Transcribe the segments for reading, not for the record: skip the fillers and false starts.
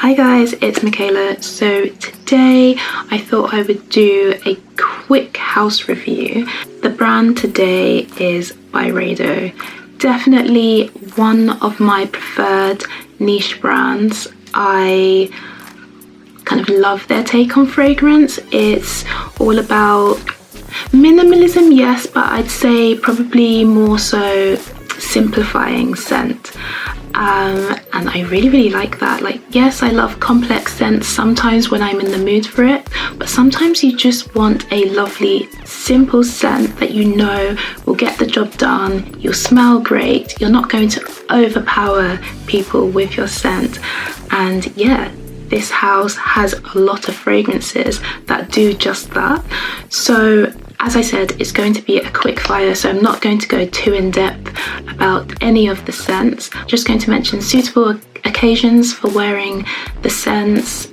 Hi guys, it's Michaela. So today I thought I would do a quick house review. The brand today is Byredo. Definitely one of my preferred niche brands. I kind of love their take on fragrance. It's all about minimalism, yes, but I'd say probably more so simplifying scent. And I really like that. Like, yes, I love complex scents sometimes when I'm in the mood for it, but sometimes you just want a lovely, simple scent that you know will get the job done. You'll smell great. You're not going to overpower people with your scent. And yeah, this house has a lot of fragrances that do just that. So as I said, it's going to be a quick fire, so I'm not going to go too in depth about any of the scents. I'm just going to mention suitable occasions for wearing the scents,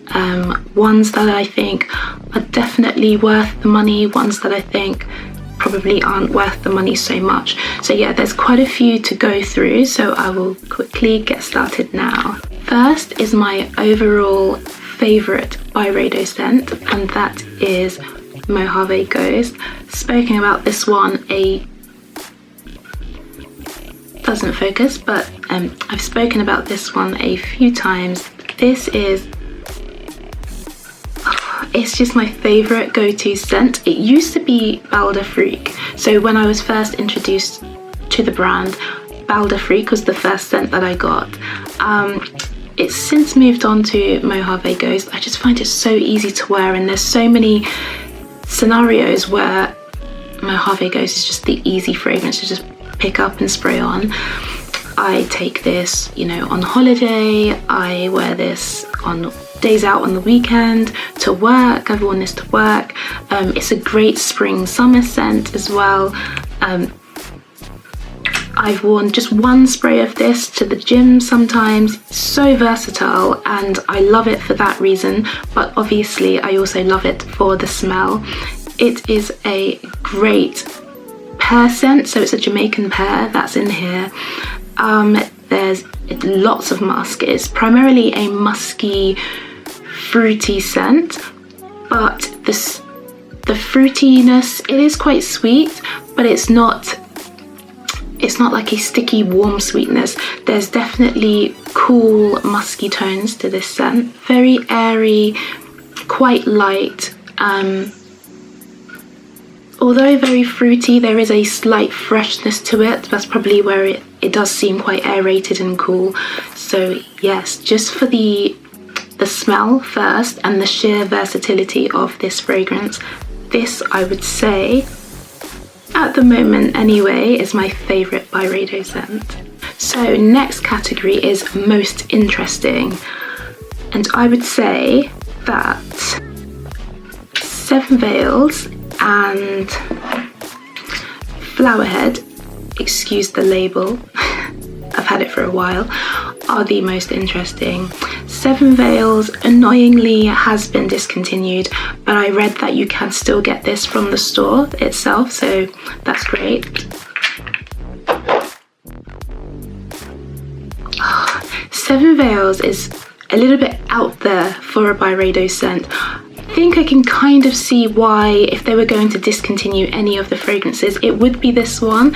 ones that I think are definitely worth the money, ones that I think probably aren't worth the money so much. So yeah, there's quite a few to go through, so I will quickly get started now. First is my overall favourite Byredo scent, and that is Mojave Ghost. Spoken about this one doesn't focus, but I've spoken about this one a few times. This is, it's just my favorite go-to scent. It used to be Bal D'Afrique. So when I was first introduced to the brand, Bal D'Afrique was the first scent that I got. It's since moved on to Mojave Ghost. I just find it so easy to wear, and there's so many scenarios where Mojave Ghost is just the easy fragrance to just pick up and spray on. I take this, on holiday. I wear this on days out on the weekend, to work. I've worn this to work. It's a great spring summer scent as well. I've worn just one spray of this to the gym sometimes. It's so versatile, and I love it for that reason, but obviously I also love it for the smell. It is a great pear scent, so it's a Jamaican pear that's in here. There's lots of musk. It's primarily a musky, fruity scent, but the fruitiness, it is quite sweet, but it's not like a sticky, warm sweetness. There's definitely cool, musky tones to this scent. Very airy, quite light. Although very fruity, there is a slight freshness to it. That's probably where it does seem quite aerated and cool. So yes, just for the smell first and the sheer versatility of this fragrance, this, I would say, at the moment anyway, is my favourite Byredo scent. So next category is most interesting, and I would say that Seven Veils and Flowerhead, excuse the label, I've had it for a while, are the most interesting. Seven Veils annoyingly has been discontinued, but I read that you can still get this from the store itself, so that's great. Seven Veils is a little bit out there for a Byredo scent. I think I can kind of see why, if they were going to discontinue any of the fragrances, it would be this one.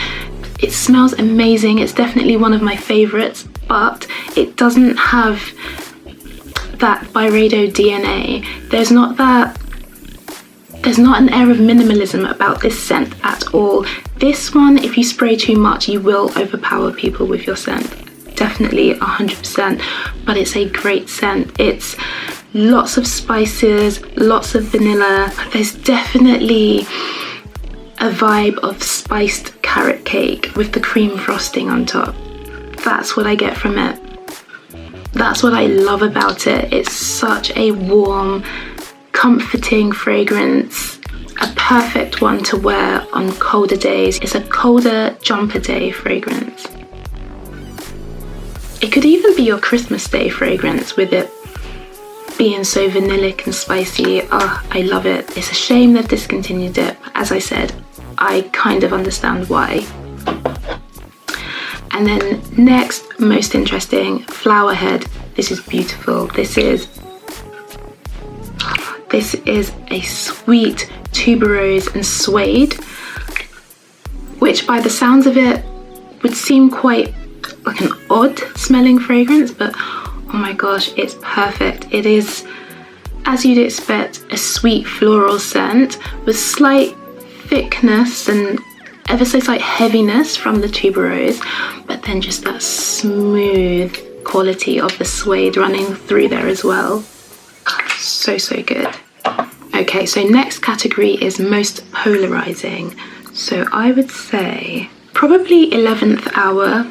It smells amazing. It's definitely one of my favorites, but it doesn't have that Byredo DNA. There's not an air of minimalism about this scent at all. This one, if you spray too much, you will overpower people with your scent. Definitely 100%, but it's a great scent. It's lots of spices, lots of vanilla. There's definitely a vibe of spiced carrot cake with the cream frosting on top. That's what I get from it. That's what I love about it. It's such a warm, comforting fragrance. A perfect one to wear on colder days. It's a colder jumper day fragrance. It could even be your Christmas day fragrance with it being so vanillic and spicy. Oh, I love it. It's a shame they've discontinued it. As I said, I kind of understand why. And then next, most interesting, Flowerhead. This is beautiful. This is a sweet tuberose and suede, which by the sounds of it would seem quite like an odd smelling fragrance, but oh my gosh, it's perfect. It is, as you'd expect, a sweet floral scent with slight thickness and ever so slight heaviness from the tuberose, but then just that smooth quality of the suede running through there as well. So good. Okay, so next category is most polarizing. So I would say probably 11th Hour.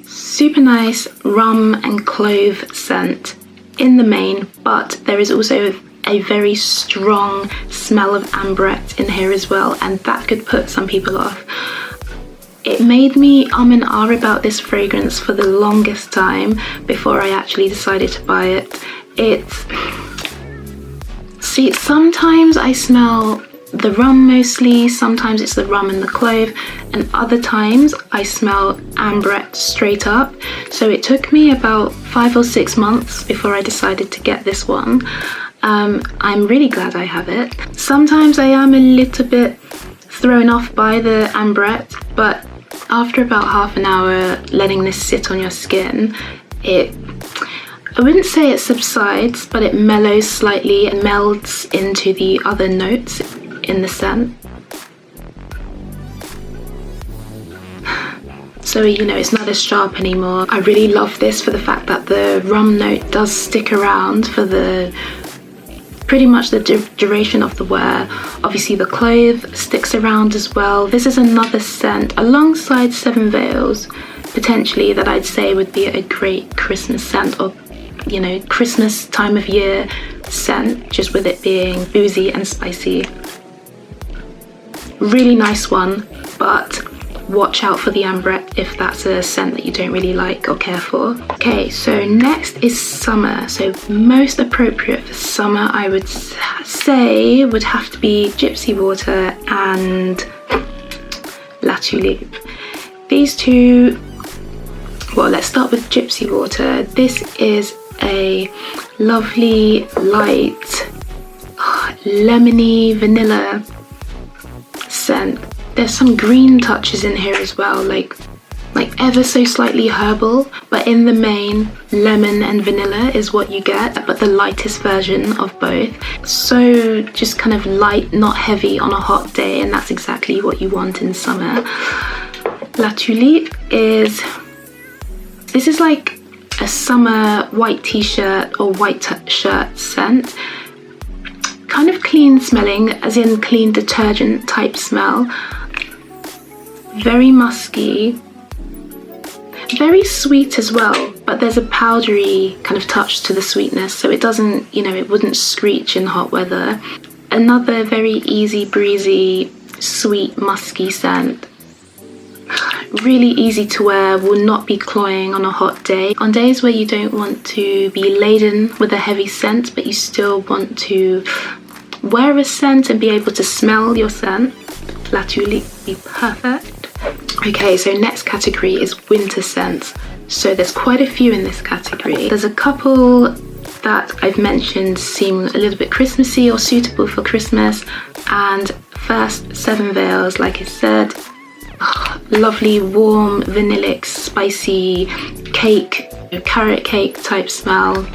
Super nice rum and clove scent in the main, but there is also a very strong smell of ambrette in here as well, and that could put some people off. It made me and ah about this fragrance for the longest time before I actually decided to buy it. See, sometimes I smell the rum mostly, sometimes it's the rum and the clove, and other times I smell ambrette straight up. So it took me about 5 or 6 months before I decided to get this one. I'm really glad I have it. Sometimes I am a little bit thrown off by the ambrette, but after about half an hour letting this sit on your skin, I wouldn't say it subsides, but it mellows slightly and melds into the other notes in the scent. So, you know, it's not as sharp anymore. I really love this for the fact that the rum note does stick around for pretty much the duration of the wear. Obviously the clove sticks around as well. This is another scent alongside Seven Veils, potentially, that I'd say would be a great Christmas scent, or, you know, Christmas time of year scent, just with it being boozy and spicy. Really nice one, but watch out for the ambrette if that's a scent that you don't really like or care for. Okay, so next is summer. So most appropriate for summer, I would say, would have to be Gypsy Water and La Tulipe. These two, well, let's start with Gypsy Water. This is a lovely, light, lemony vanilla scent. There's some green touches in here as well, like ever so slightly herbal, but in the main, lemon and vanilla is what you get, but the lightest version of both. So just kind of light, not heavy on a hot day, and that's exactly what you want in summer. La Tulipe is like a summer white t-shirt or white shirt scent. Kind of clean smelling, as in clean detergent type smell. Very musky, very sweet as well, but there's a powdery kind of touch to the sweetness, so it doesn't, you know, it wouldn't screech in hot weather. Another very easy breezy, sweet, musky scent. Really easy to wear, will not be cloying on a hot day. On days where you don't want to be laden with a heavy scent, but you still want to wear a scent and be able to smell your scent, La Tulipe would be perfect. Okay, so next category is winter scents. So there's quite a few in this category. There's a couple that I've mentioned seem a little bit Christmassy or suitable for Christmas. And first, Seven Veils, like I said. Lovely, warm, vanillic, spicy cake, carrot cake type smell.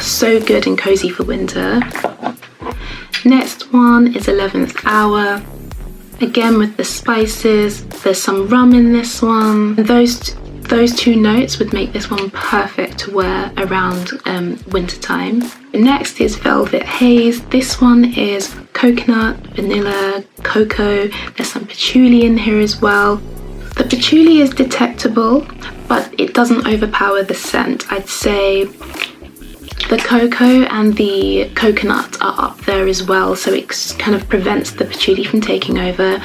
So good and cozy for winter. Next one is 11th Hour. Again with the spices, there's some rum in this one. Those two notes would make this one perfect to wear around winter time. Next is Velvet Haze. This one is coconut, vanilla, cocoa. There's some patchouli in here as well. The patchouli is detectable, but it doesn't overpower the scent. I'd say the cocoa and the coconut are up there as well, so it kind of prevents the patchouli from taking over.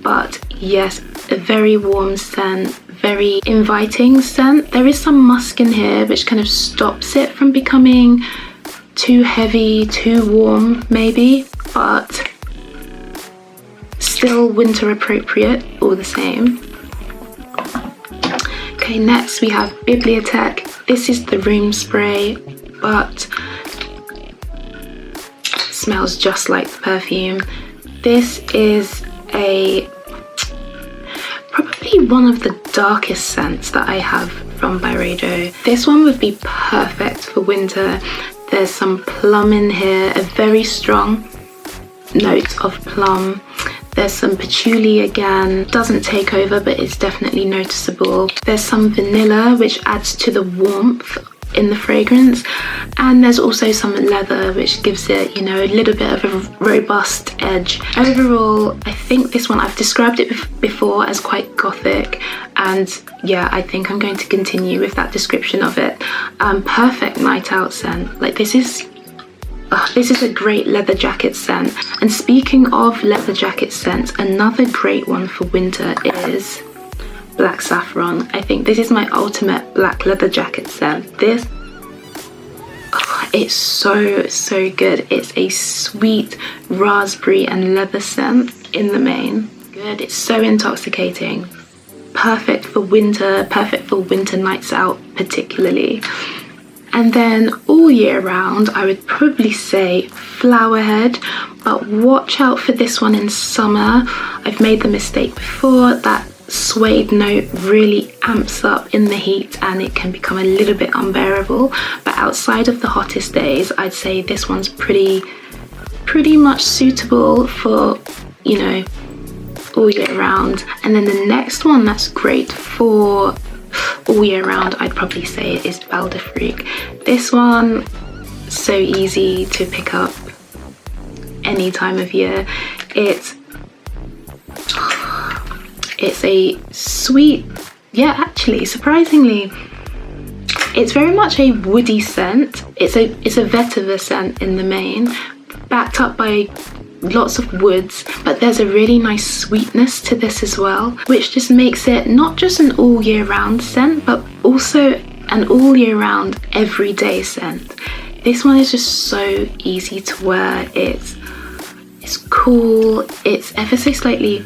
But yes, a very warm scent, very inviting scent. There is some musk in here which kind of stops it from becoming too heavy, too warm maybe, but still winter appropriate all the same. Okay, next we have Bibliotheque. This is the room spray, but smells just like the perfume. This is probably one of the darkest scents that I have from Byredo. This one would be perfect for winter. There's some plum in here, a very strong note of plum. There's some patchouli again, doesn't take over but it's definitely noticeable. There's some vanilla which adds to the warmth in the fragrance, and there's also some leather which gives it, you know, a little bit of a robust edge. Overall, I think this one, I've described it before as quite gothic, and yeah, I think I'm going to continue with that description of it. Perfect night out scent. Like this is a great leather jacket scent. And speaking of leather jacket scents, another great one for winter is Black Saffron. I think this is my ultimate black leather jacket scent. This, it's so good. It's a sweet raspberry and leather scent in the main. Good, it's so intoxicating. Perfect for winter nights out particularly. And then all year round, I would probably say Flowerhead, but watch out for this one in summer. I've made the mistake before that suede note really amps up in the heat and it can become a little bit unbearable. But outside of the hottest days, I'd say this one's pretty much suitable for, you know, all year round. And then the next one that's great for all year round, I'd probably say it is Bal D'Afrique. This one, so easy to pick up any time of year. It's a sweet, yeah, actually, surprisingly, it's very much a woody scent. It's a vetiver scent in the main, backed up by lots of woods, but there's a really nice sweetness to this as well, which just makes it not just an all year round scent, but also an all year round everyday scent. This one is just so easy to wear. It's cool, it's ever so slightly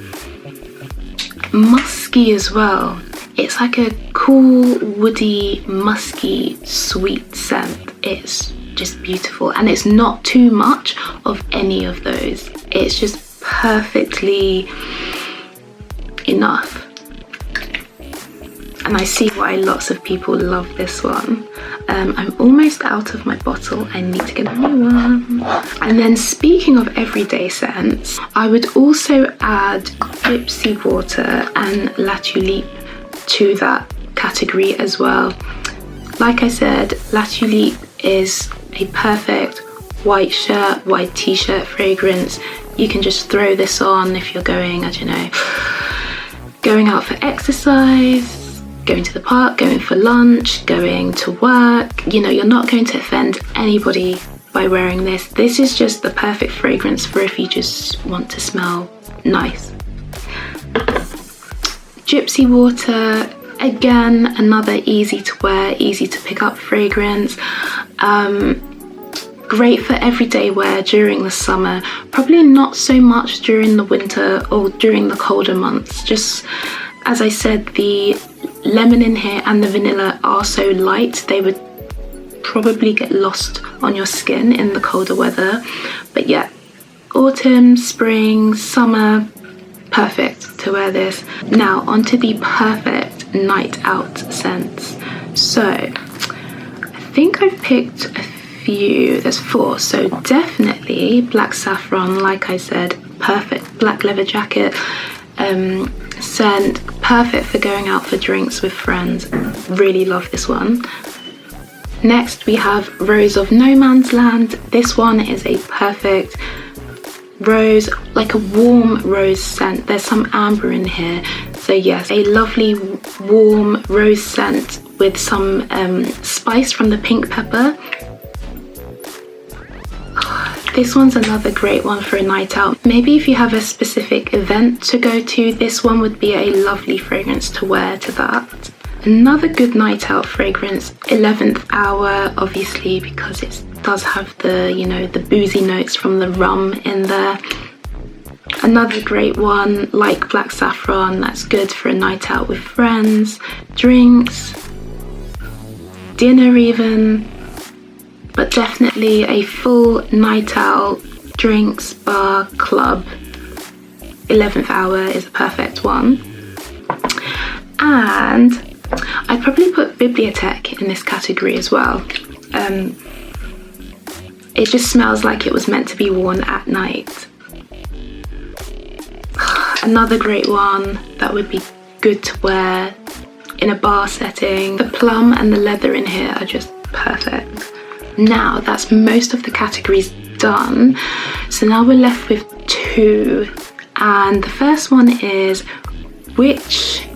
musky as well. It's like a cool, woody, musky, sweet scent. It's just beautiful, and it's not too much of any of those. It's just perfectly enough. And I see why lots of people love this one. I'm almost out of my bottle. I need to get a new one. And then speaking of everyday scents, I would also add Gypsy Water and La Tulipe to that category as well. Like I said, La Tulipe is a perfect white shirt, white t-shirt fragrance. You can just throw this on if you're going, I don't know, going out for exercise, going to the park, going for lunch, going to work. You know, you're not going to offend anybody by wearing this. This is just the perfect fragrance for if you just want to smell nice. Gypsy Water, again, another easy to wear, easy to pick up fragrance. Great for everyday wear during the summer, probably not so much during the winter or during the colder months. Just as I said, the lemon in here and the vanilla are so light, they would probably get lost on your skin in the colder weather. But yeah, autumn, spring, summer, perfect to wear this. Now onto the perfect night out scents. So I think I've picked a few, there's 4. So definitely Black Saffron, like I said, perfect black leather jacket scent, perfect for going out for drinks with friends. Really love this one. Next we have Rose of No Man's Land. This one is a perfect rose, like a warm rose scent. There's some amber in here, so yes, a lovely warm rose scent with some spice from the pink pepper. This one's another great one for a night out. Maybe if you have a specific event to go to, this one would be a lovely fragrance to wear to that. Another good night out fragrance, 11th Hour, obviously, because it does have the, you know, the boozy notes from the rum in there. Another great one, like Black Saffron, that's good for a night out with friends, drinks, dinner even, but definitely a full night out, drinks, bar, club. 11th Hour is a perfect one. And I'd probably put Bibliotheque in this category as well. It just smells like it was meant to be worn at night. Another great one that would be good to wear in a bar setting. The plum and the leather in here are just perfect. Now that's most of the categories done. So now we're left with two. And the first one is, which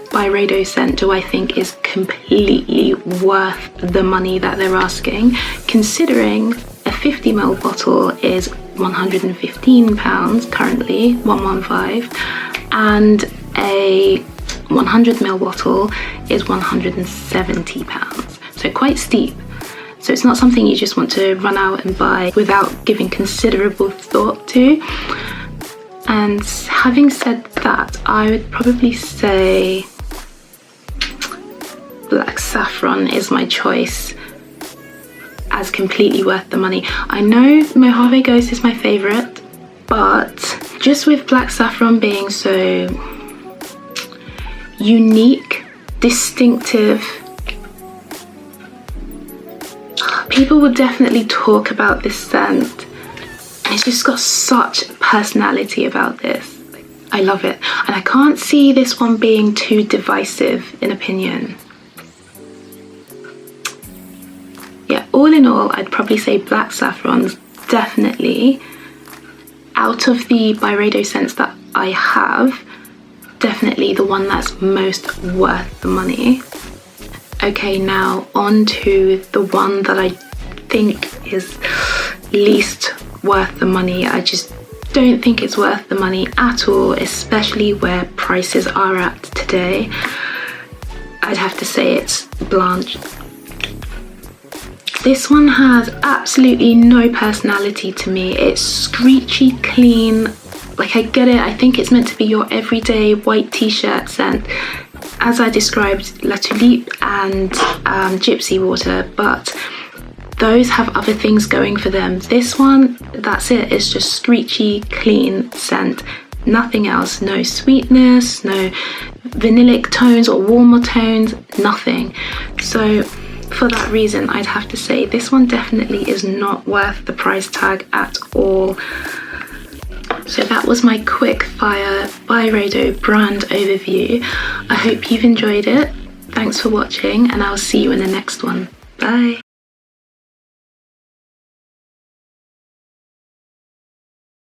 Byredo scent do I think is completely worth the money that they're asking, considering a 50ml bottle is £115 currently, 115, and a 100ml bottle is £170, so quite steep. So it's not something you just want to run out and buy without giving considerable thought to. And having said that, I would probably say Black Saffron is my choice as completely worth the money. I know Mojave Ghost is my favourite, but just with Black Saffron being so unique, distinctive, people will definitely talk about this scent. It's just got such personality about this. I love it. And I can't see this one being too divisive in opinion. Yeah, all in all, I'd probably say Black Saffron's definitely, out of the Byredo scents that I have, definitely the one that's most worth the money. Okay, now on to the one that I think is least worth the money. I just don't think it's worth the money at all, especially where prices are at today. I'd have to say it's Blanche. This one has absolutely no personality to me. It's screechy clean. Like, I get it, I think it's meant to be your everyday white t-shirt scent, as I described La Tulipe and Gypsy Water, but those have other things going for them. This one, that's it, it's just screechy clean scent, nothing else. No sweetness, no vanillic tones or warmer tones, nothing. So for that reason, I'd have to say this one definitely is not worth the price tag at all. So that was my quick fire Byredo brand overview. I hope you've enjoyed it. Thanks for watching, and I'll see you in the next one. Bye.